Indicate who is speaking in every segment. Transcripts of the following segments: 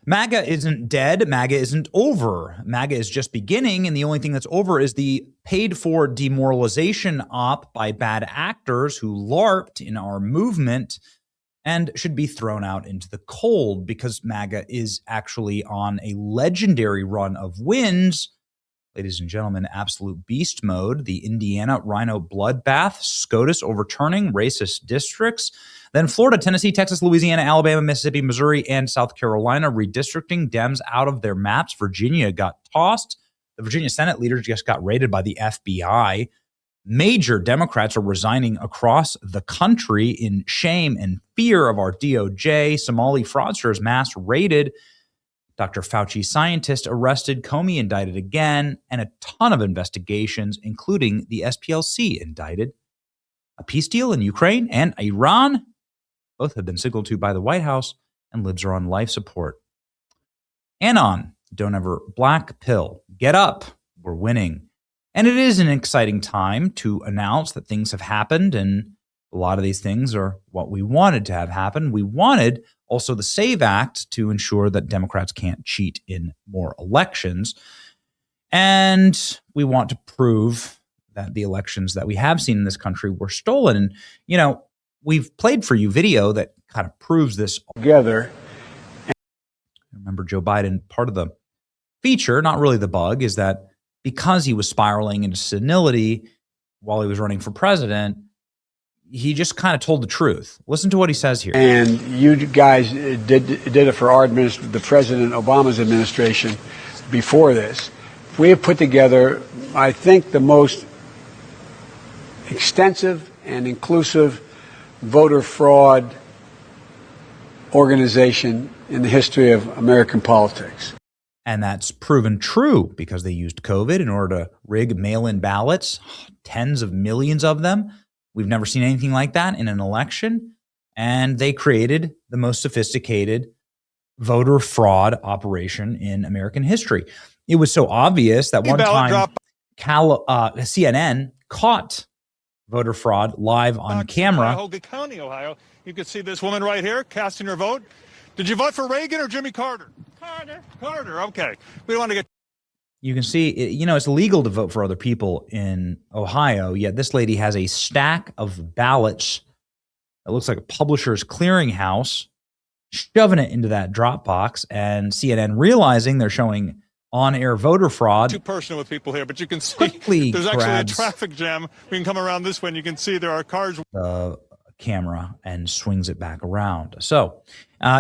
Speaker 1: MAGA isn't dead. MAGA isn't over. MAGA is just beginning, and the only thing that's over is the paid-for demoralization op by bad actors who LARPed in our movement and should be thrown out into the cold, because MAGA is actually on a legendary run of wins. Ladies and gentlemen, absolute beast mode, the Indiana rhino bloodbath, SCOTUS overturning racist districts, then Florida, Tennessee, Texas, Louisiana, Alabama, Mississippi, Missouri, and South Carolina redistricting, Dems out of their maps. Virginia got tossed. The Virginia Senate leaders just got raided by the FBI. Major Democrats are resigning across the country in shame and fear of our DOJ. Somali fraudsters mass raided. Dr. Fauci scientist arrested, Comey indicted again, and a ton of investigations, including the SPLC indicted. A peace deal in Ukraine and Iran, both have been signaled to by the White House, and libs are on life support. Anon, don't ever black pill. Get up, we're winning. And it is an exciting time to announce that things have happened, and a lot of these things are what we wanted to have happen. We wanted also the SAVE Act to ensure that Democrats can't cheat in more elections. And we want to prove that the elections that we have seen in this country were stolen. And, you know, we've played for you video that kind of proves this together. Remember, Joe Biden, part of the feature, not really the bug, is that because he was spiraling into senility while he was running for president, he just kind of told the truth. Listen to what he says here.
Speaker 2: And you guys did it for our the President Obama's administration before this. We have put together, I think, the most extensive and inclusive voter fraud organization in the history of American politics.
Speaker 1: And that's proven true because they used COVID in order to rig mail-in ballots, tens of millions of them. We've never seen anything like that in an election. And they created the most sophisticated voter fraud operation in American history. It was so obvious that one time CNN caught voter fraud live on camera.
Speaker 3: Cuyahoga County, Ohio. You can see this woman right here casting her vote. Did you vote for Reagan or Jimmy Carter? Carter, okay. We don't want to get...
Speaker 1: You can see, you know, it's illegal to vote for other people in Ohio, yet this lady has a stack of ballots that looks like a publisher's clearinghouse, shoving it into that drop box, and CNN realizing they're showing on-air voter fraud.
Speaker 3: Too personal with people here, but you can see there's actually a traffic jam. We can come around this way, and you can see there are cars.
Speaker 1: Camera and swings it back around. So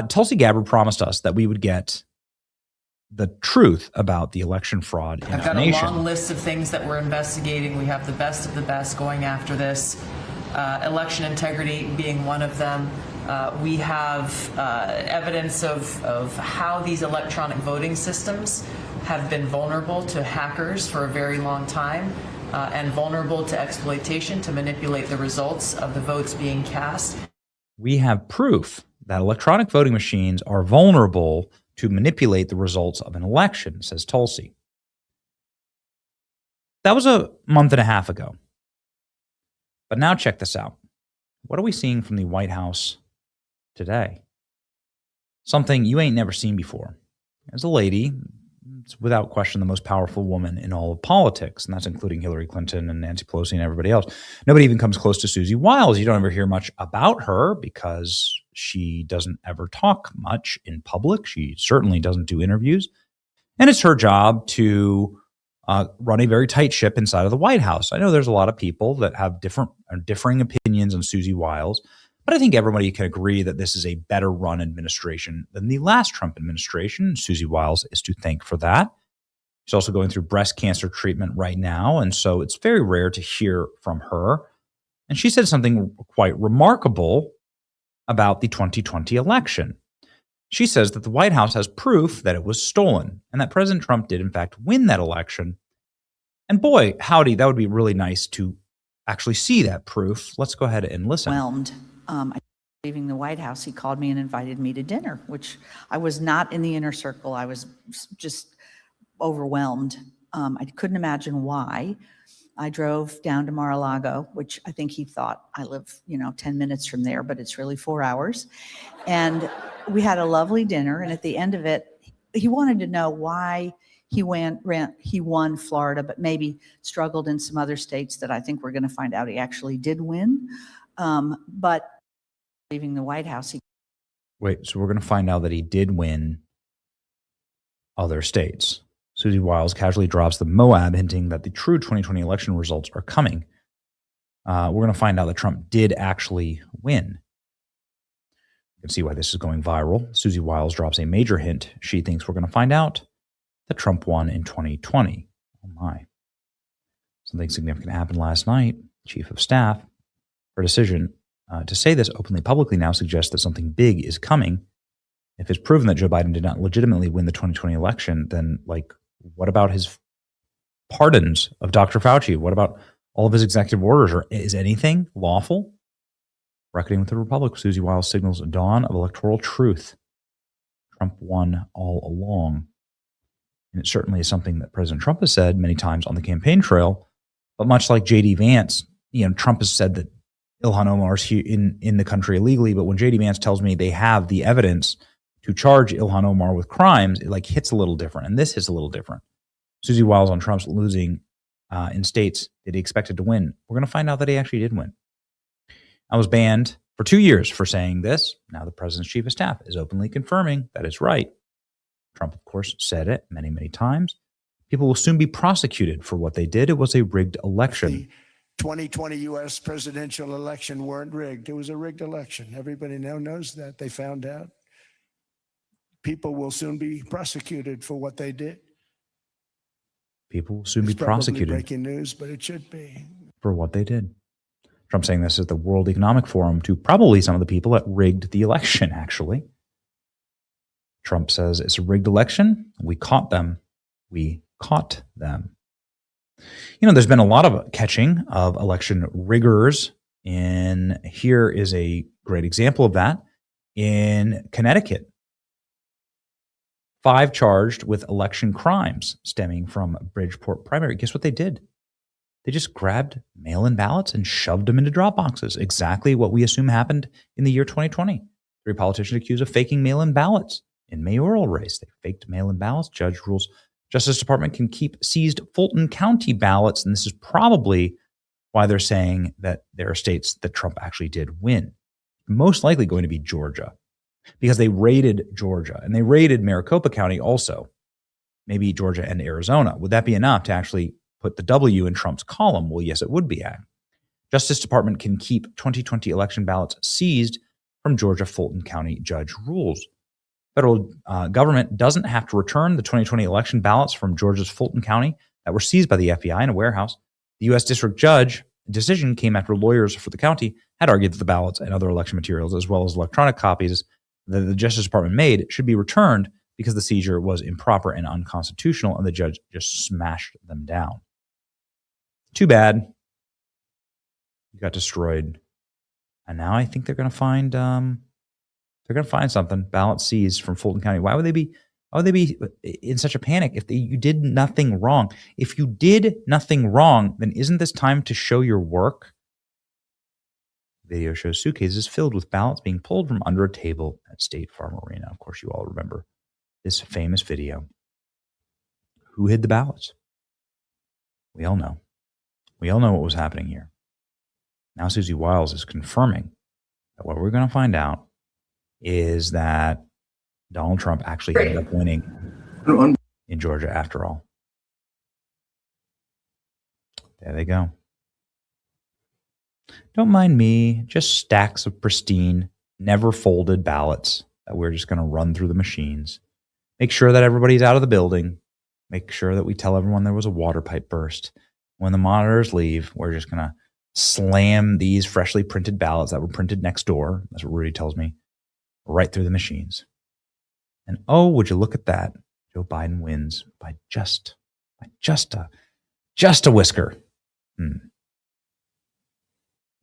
Speaker 1: Tulsi Gabbard promised us that we would get the truth about the election fraud in
Speaker 4: I've
Speaker 1: our
Speaker 4: got
Speaker 1: nation.
Speaker 4: A long list of things that we're investigating. We have the best of the best going after this. Election integrity being one of them. We have evidence of how these electronic voting systems have been vulnerable to hackers for a very long time and vulnerable to exploitation to manipulate the results of the votes being cast.
Speaker 1: We have proof that electronic voting machines are vulnerable to manipulate the results of an election, says Tulsi. That was a month and a half ago. But now check this out. What are we seeing from the White House today? Something you ain't never seen before. As a lady, it's without question the most powerful woman in all of politics, and that's including Hillary Clinton and Nancy Pelosi and everybody else. Nobody even comes close to Susie Wiles. You don't ever hear much about her because she doesn't ever talk much in public. She certainly doesn't do interviews. And it's her job to run a very tight ship inside of the White House. I know there's a lot of people that have differing opinions on Susie Wiles, but I think everybody can agree that this is a better run administration than the last Trump administration. Susie Wiles is to thank for that. She's also going through breast cancer treatment right now, and so it's very rare to hear from her. And she said something quite remarkable about the 2020 election. She says that the White House has proof that it was stolen and that President Trump did, in fact, win that election. And boy, howdy, that would be really nice to actually see that proof. Let's go ahead and listen.
Speaker 5: Leaving the White House, he called me and invited me to dinner, which I was not in the inner circle. I was just overwhelmed. I couldn't imagine why. I drove down to Mar-a-Lago, which I think he thought I live, 10 minutes from there, but it's really 4 hours. And we had a lovely dinner. And at the end of it, he wanted to know why he won Florida, but maybe struggled in some other states that I think we're going to find out he actually did win. But leaving the White House,
Speaker 1: Wait, so we're going to find out that he did win other states. Susie Wiles casually drops the Moab, hinting that the true 2020 election results are coming. We're going to find out that Trump did actually win. You can see why this is going viral. Susie Wiles drops a major hint. She thinks we're going to find out that Trump won in 2020. Oh my. Something significant happened last night. Chief of Staff, her decision to say this openly publicly now suggests that something big is coming. If it's proven that Joe Biden did not legitimately win the 2020 election, then what about his pardons of Dr. Fauci? What about all of his executive orders? Or is anything lawful? Reckoning with the Republic, Susie Wiles signals a dawn of electoral truth. Trump won all along. And it certainly is something that President Trump has said many times on the campaign trail. But much like J.D. Vance, Trump has said that Ilhan Omar is in the country illegally. But when J.D. Vance tells me they have the evidence to charge Ilhan Omar with crimes, it hits a little different. And this hits a little different. Susie Wiles on Trump's losing in states that he expected to win. We're going to find out that he actually did win. I was banned for 2 years for saying this. Now the president's chief of staff is openly confirming that it's right. Trump, of course, said it many, many times. People will soon be prosecuted for what they did. It was a rigged election.
Speaker 6: The 2020 U.S. presidential election weren't rigged. It was a rigged election. Everybody now knows that. They found out. People will soon be prosecuted for what they did.
Speaker 1: People will soon be
Speaker 6: It's probably
Speaker 1: prosecuted.
Speaker 6: Breaking news, but it should be.
Speaker 1: For what they did. Trump saying this at the World Economic Forum to probably some of the people that rigged the election, actually. Trump says it's a rigged election. We caught them. We caught them. There's been a lot of catching of election riggers. And here is a great example of that in Connecticut. 5 charged with election crimes stemming from Bridgeport primary. Guess what they did? They just grabbed mail-in ballots and shoved them into drop boxes. Exactly what we assume happened in the year 2020. 3 politicians accused of faking mail-in ballots in mayoral race. They faked mail-in ballots. Judge rules Justice Department can keep seized Fulton County ballots. And this is probably why they're saying that there are states that Trump actually did win. Most likely going to be Georgia, because they raided Georgia and they raided Maricopa County also. Maybe Georgia and Arizona. Would that be enough to actually put the W in Trump's column? Well, yes, it would be. Justice Department can keep 2020 election ballots seized from Georgia Fulton County judge rules. Federal government doesn't have to return the 2020 election ballots from Georgia's Fulton County that were seized by the FBI in a warehouse. The U.S. District Judge decision came after lawyers for the county had argued that the ballots and other election materials, as well as electronic copies that the Justice Department made, should be returned because the seizure was improper and unconstitutional, and the judge just smashed them down. Too bad. You got destroyed. And now I think they're going to find something. Ballots seized from Fulton County. Why would they be in such a panic if you did nothing wrong? If you did nothing wrong, then isn't this time to show your work? Video shows suitcases filled with ballots being pulled from under a table at State Farm Arena. Of course, you all remember this famous video. Who hid the ballots? We all know. We all know what was happening here. Now Susie Wiles is confirming that what we're going to find out is that Donald Trump actually ended up winning in Georgia after all. There they go. Don't mind me, just stacks of pristine, never folded ballots that we're just going to run through the machines. Make sure that everybody's out of the building. Make sure that we tell everyone there was a water pipe burst. When the monitors leave, we're just going to slam these freshly printed ballots that were printed next door, that's what Rudy tells me, right through the machines. And oh, would you look at that? Joe Biden wins by just a whisker.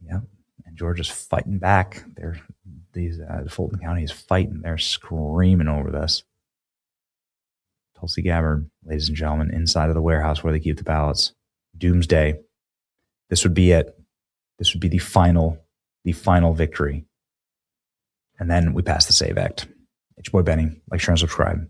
Speaker 1: Yeah, and Georgia's fighting back. Fulton County is fighting. They're screaming over this. Tulsi Gabbard, ladies and gentlemen, inside of the warehouse where they keep the ballots. Doomsday. This would be it. This would be the final victory. And then we pass the SAVE Act. It's your boy Benny. Like, share, and subscribe.